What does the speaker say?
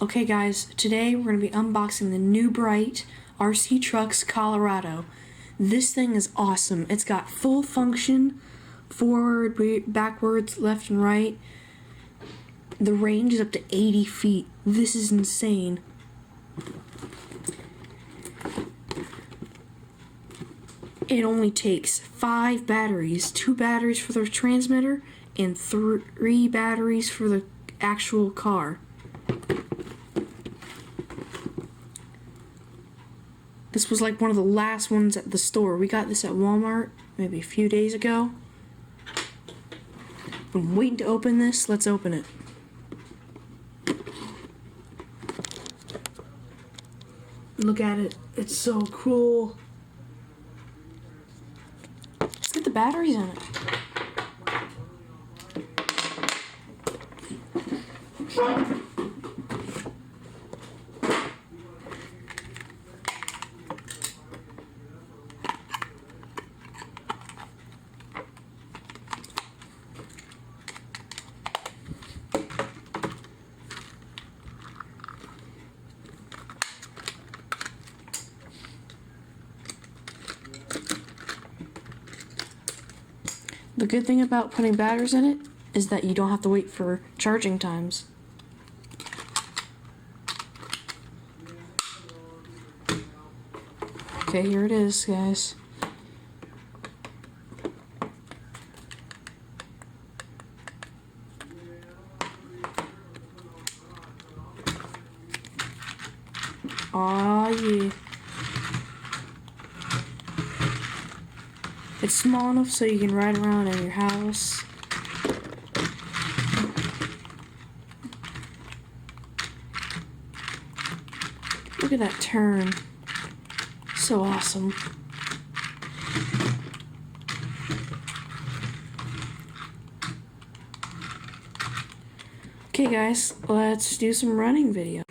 Okay guys, today we're going to be unboxing the new Bright RC Trucks Colorado. This thing is awesome. It's got full function, forward, backwards, left and right. The range is up to 80 feet. This is insane. It only takes 5 batteries, 2 batteries for the transmitter and 3 batteries for the actual car. This was like one of the last ones at the store. We got this at Walmart maybe a few days ago. I'm waiting to open this. Let's open it. Look at it. It's so cool. Let's get the batteries on it. The good thing about putting batteries in it is that you don't have to wait for charging times. Okay, here it is, guys. Aw, yeah. It's small enough so you can ride around in your house. Look at that turn. So awesome. Okay guys, let's do some running video.